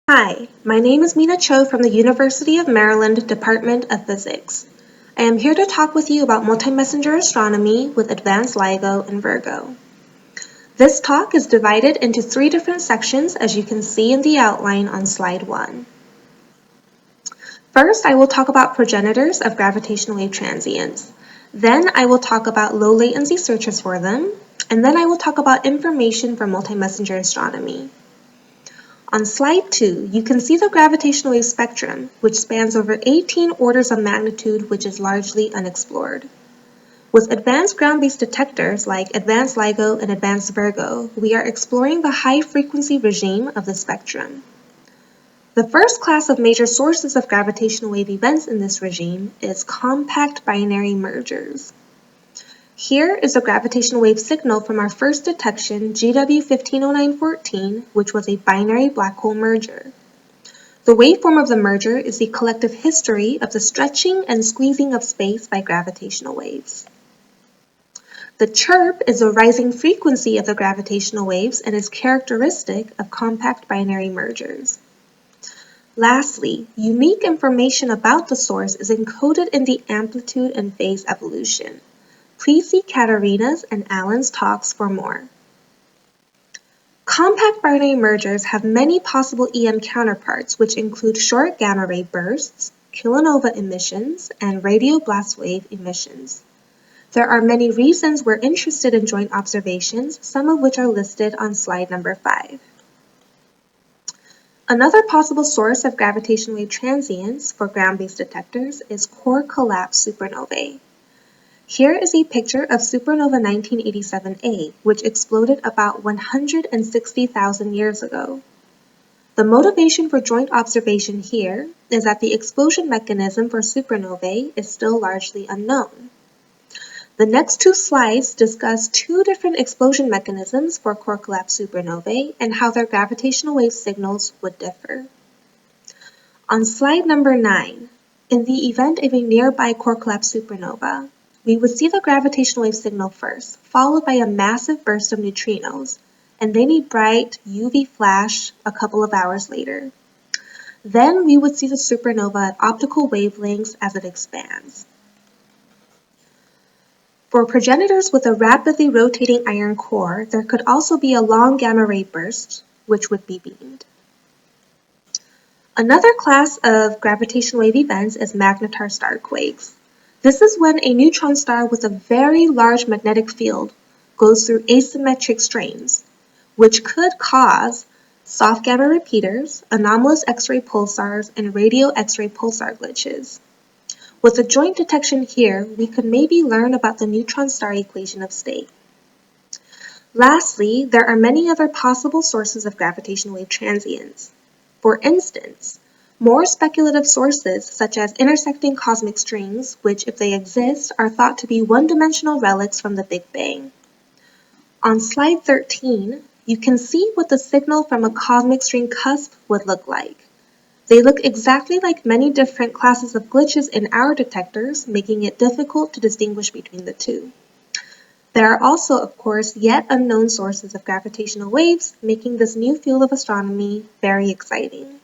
Hi, my name is Min-A Cho from the University of Maryland Department of Physics. I am here to talk with you about multi-messenger astronomy with advanced LIGO and Virgo. This talk is divided into 3 different sections as you can see in the outline on slide 1. First, I will talk about progenitors of gravitational wave transients. Then I will talk about low latency searches for them, and then I will talk about information for multi-messenger astronomy. On slide 2, you can see the gravitational wave spectrum, which spans over 18 orders of magnitude, which is largely unexplored. With advanced ground-based detectors like Advanced LIGO and Advanced Virgo, we are exploring the high-frequency regime of the spectrum. The first class of major sources of gravitational wave events in this regime is compact binary mergers. Here is a gravitational wave signal from our first detection, GW 150914, which was a binary black hole merger. The waveform of the merger is the collective history of the stretching and squeezing of space by gravitational waves. The chirp is the rising frequency of the gravitational waves and is characteristic of compact binary mergers. Lastly, unique information about the source is encoded in the amplitude and phase evolution. Please see Katarina's and Alan's talks for more. Compact binary mergers have many possible EM counterparts, which include short gamma ray bursts, kilonova emissions, and radio blast wave emissions. There are many reasons we're interested in joint observations, some of which are listed on slide number 5. Another possible source of gravitational wave transients for ground-based detectors is core collapse supernovae. Here is a picture of supernova 1987A, which exploded about 160,000 years ago. The motivation for joint observation here is that the explosion mechanism for supernovae is still largely unknown. The next 2 slides discuss 2 different explosion mechanisms for core collapse supernovae and how their gravitational wave signals would differ. On slide number 9, in the event of a nearby core collapse supernova, we would see the gravitational wave signal first, followed by a massive burst of neutrinos, and then a bright UV flash a couple of hours later. Then we would see the supernova at optical wavelengths as it expands. For progenitors with a rapidly rotating iron core, there could also be a long gamma ray burst, which would be beamed. Another class of gravitational wave events is magnetar starquakes. This is when a neutron star with a very large magnetic field goes through asymmetric strains, which could cause soft gamma repeaters, anomalous X-ray pulsars, and radio X-ray pulsar glitches. With a joint detection here, we could maybe learn about the neutron star equation of state. Lastly, there are many other possible sources of gravitational wave transients. For instance, more speculative sources, such as intersecting cosmic strings, which, if they exist, are thought to be one-dimensional relics from the Big Bang. On slide 13, you can see what the signal from a cosmic string cusp would look like. They look exactly like many different classes of glitches in our detectors, making it difficult to distinguish between the two. There are also, of course, yet unknown sources of gravitational waves, making this new field of astronomy very exciting.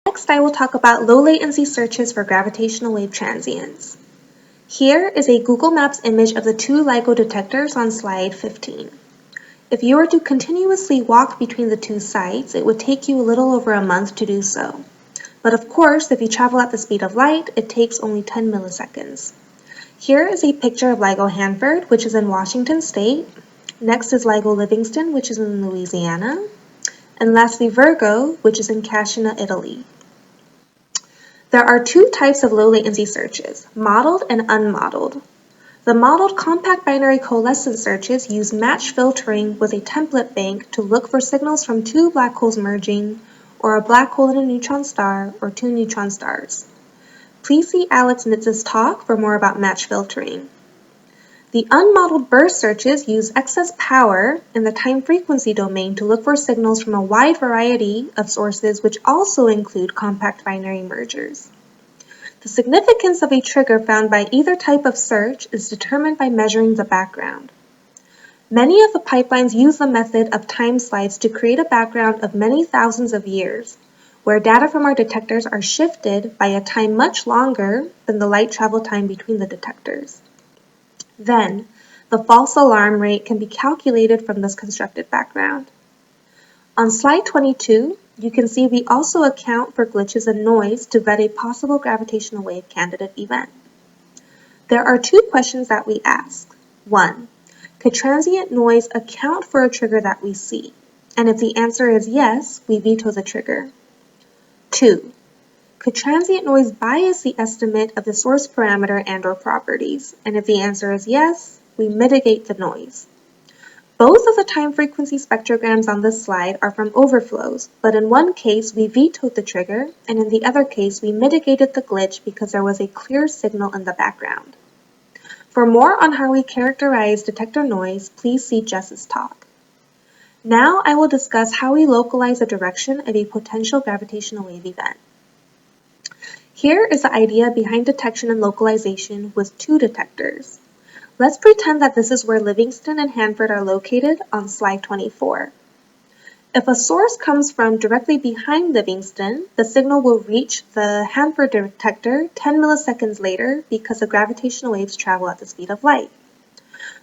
Next, I will talk about low-latency searches for gravitational wave transients. Here is a Google Maps image of the 2 LIGO detectors on slide 15. If you were to continuously walk between the 2 sites, it would take you a little over a month to do so. But of course, if you travel at the speed of light, it takes only 10 milliseconds. Here is a picture of LIGO Hanford, which is in Washington State. Next is LIGO Livingston, which is in Louisiana. And lastly, Virgo, which is in Cascina, Italy. There are 2 types of low-latency searches, modeled and unmodeled. The modeled compact binary coalescence searches use match filtering with a template bank to look for signals from 2 black holes merging, or a black hole and a neutron star, or 2 neutron stars. Please see Alex Nitz's talk for more about match filtering. The unmodeled burst searches use excess power in the time-frequency domain to look for signals from a wide variety of sources, which also include compact binary mergers. The significance of a trigger found by either type of search is determined by measuring the background. Many of the pipelines use the method of time slides to create a background of many thousands of years, where data from our detectors are shifted by a time much longer than the light travel time between the detectors. Then, the false alarm rate can be calculated from this constructed background. On slide 22, you can see we also account for glitches and noise to vet a possible gravitational wave candidate event. There are two questions that we ask. 1. Could transient noise account for a trigger that we see? And if the answer is yes, we veto the trigger. 2. Could transient noise bias the estimate of the source parameter and/or properties? And if the answer is yes, we mitigate the noise. Both of the time frequency spectrograms on this slide are from overflows, but in one case we vetoed the trigger, and in the other case we mitigated the glitch because there was a clear signal in the background. For more on how we characterize detector noise, please see Jess's talk. Now I will discuss how we localize the direction of a potential gravitational wave event. Here is the idea behind detection and localization with two detectors. Let's pretend that this is where Livingston and Hanford are located on slide 24. If a source comes from directly behind Livingston, the signal will reach the Hanford detector 10 milliseconds later because the gravitational waves travel at the speed of light.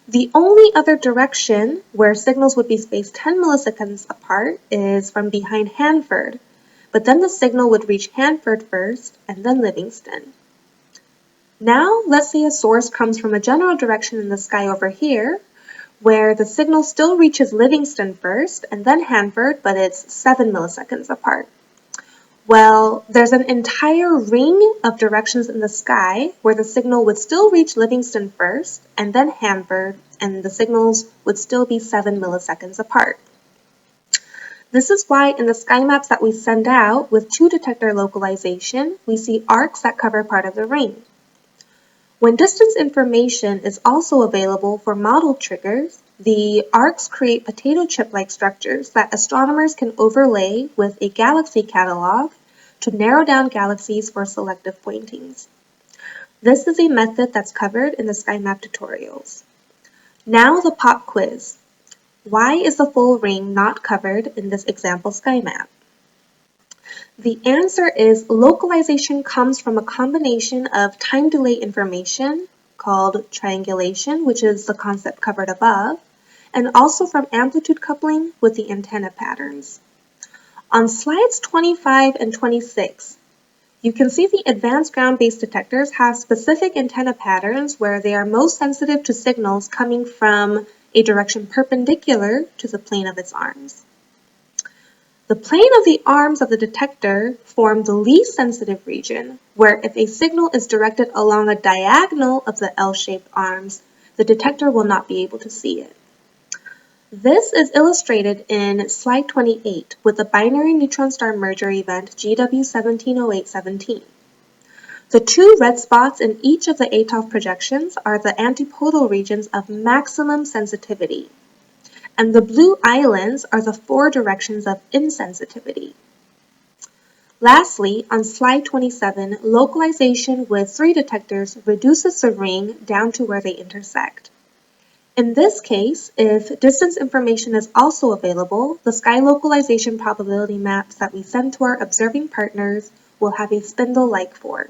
The only other direction where signals would be spaced 10 milliseconds apart is from behind Hanford, but then the signal would reach Hanford first and then Livingston. Now, let's say a source comes from a general direction in the sky over here, where the signal still reaches Livingston first and then Hanford, but it's 7 milliseconds apart. Well, there's an entire ring of directions in the sky where the signal would still reach Livingston first and then Hanford, and the signals would still be 7 milliseconds apart. This is why in the Skymaps that we send out with two detector localization, we see arcs that cover part of the ring. When distance information is also available for modeled triggers, the arcs create potato chip-like structures that astronomers can overlay with a galaxy catalog to narrow down galaxies for selective pointings. This is a method that's covered in the SkyMap tutorials. Now the pop quiz. Why is the full ring not covered in this example SkyMap? The answer is localization comes from a combination of time delay information, called triangulation, which is the concept covered above, and also from amplitude coupling with the antenna patterns. On slides 25 and 26, you can see the advanced ground-based detectors have specific antenna patterns where they are most sensitive to signals coming from a direction perpendicular to the plane of its arms. The plane of the arms of the detector form the least sensitive region, where if a signal is directed along a diagonal of the L-shaped arms, the detector will not be able to see it. This is illustrated in slide 28 with the binary neutron star merger event GW170817. The two red spots in each of the ATOF projections are the antipodal regions of maximum sensitivity, and the blue islands are the four directions of insensitivity. Lastly, on slide 27, localization with three detectors reduces the ring down to where they intersect. In this case, if distance information is also available, the sky localization probability maps that we send to our observing partners will have a spindle-like form.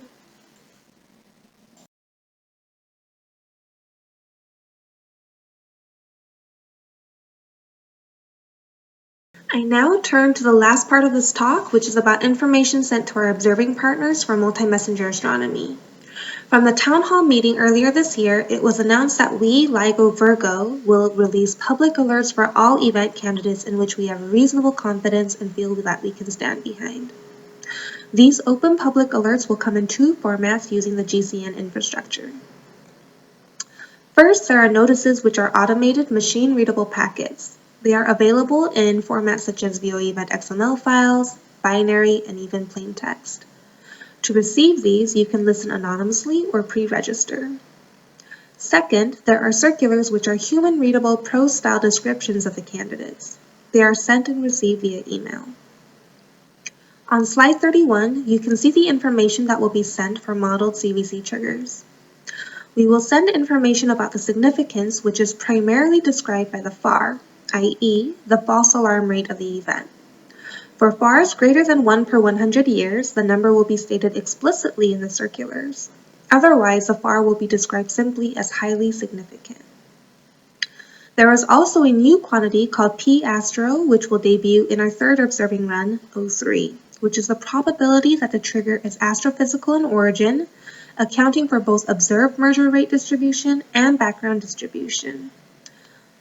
I now turn to the last part of this talk, which is about information sent to our observing partners for multi-messenger astronomy. From the town hall meeting earlier this year, it was announced that we, LIGO Virgo, will release public alerts for all event candidates in which we have reasonable confidence and feel that we can stand behind. These open public alerts will come in two formats using the GCN infrastructure. First, there are notices which are automated machine-readable packets. They are available in formats such as VOE event XML files, binary, and even plain text. To receive these, you can listen anonymously or pre-register. Second, there are circulars which are human-readable prose-style descriptions of the candidates. They are sent and received via email. On slide 31, you can see the information that will be sent for modeled CVC triggers. We will send information about the significance, which is primarily described by the FAR, i.e., the false alarm rate of the event. For FARs greater than 1 per 100 years, the number will be stated explicitly in the circulars. Otherwise, the FAR will be described simply as highly significant. There is also a new quantity called P astro, which will debut in our third observing run, 03, which is the probability that the trigger is astrophysical in origin, accounting for both observed merger rate distribution and background distribution.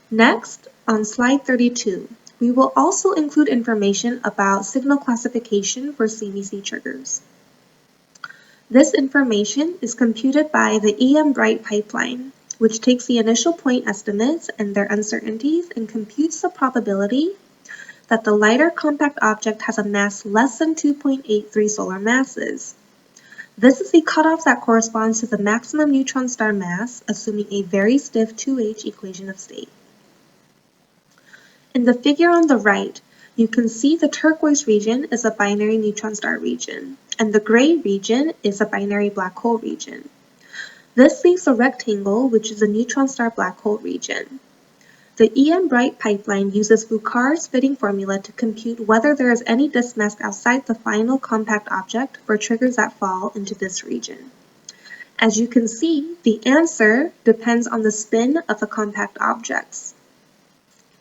Next, on slide 32, we will also include information about signal classification for CVC triggers. This information is computed by the EM-Bright pipeline, which takes the initial point estimates and their uncertainties and computes the probability that the lighter compact object has a mass less than 2.83 solar masses. This is the cutoff that corresponds to the maximum neutron star mass, assuming a very stiff 2H equation of state. In the figure on the right, you can see the turquoise region is a binary neutron star region, and the gray region is a binary black hole region. This leaves a rectangle, which is a neutron star black hole region. The EM-Bright pipeline uses Foucault's fitting formula to compute whether there is any disk mass outside the final compact object for triggers that fall into this region. As you can see, the answer depends on the spin of the compact objects.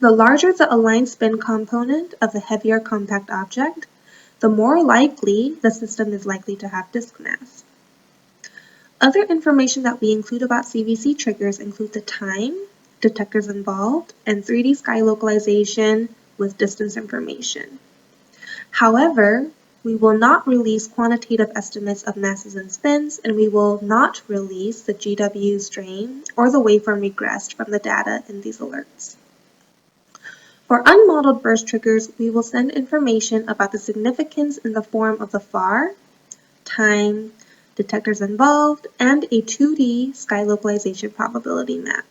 The larger the aligned spin component of the heavier compact object, the more likely the system is likely to have disk mass. Other information that we include about CVC triggers include the time, detectors involved, and 3D sky localization with distance information. However, we will not release quantitative estimates of masses and spins, and we will not release the GW strain or the waveform regressed from the data in these alerts. For unmodeled burst triggers, we will send information about the significance in the form of the FAR, time, detectors involved, and a 2D sky localization probability map.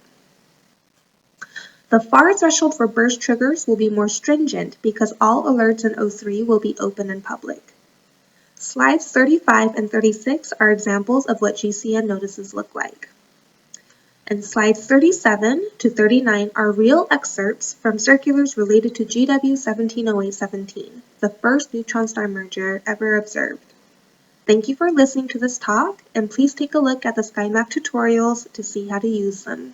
The FAR threshold for burst triggers will be more stringent because all alerts in 03 will be open and public. Slides 35 and 36 are examples of what GCN notices look like. And slides 37 to 39 are real excerpts from circulars related to GW 170817, the first neutron star merger ever observed. Thank you for listening to this talk, and please take a look at the Skymap tutorials to see how to use them.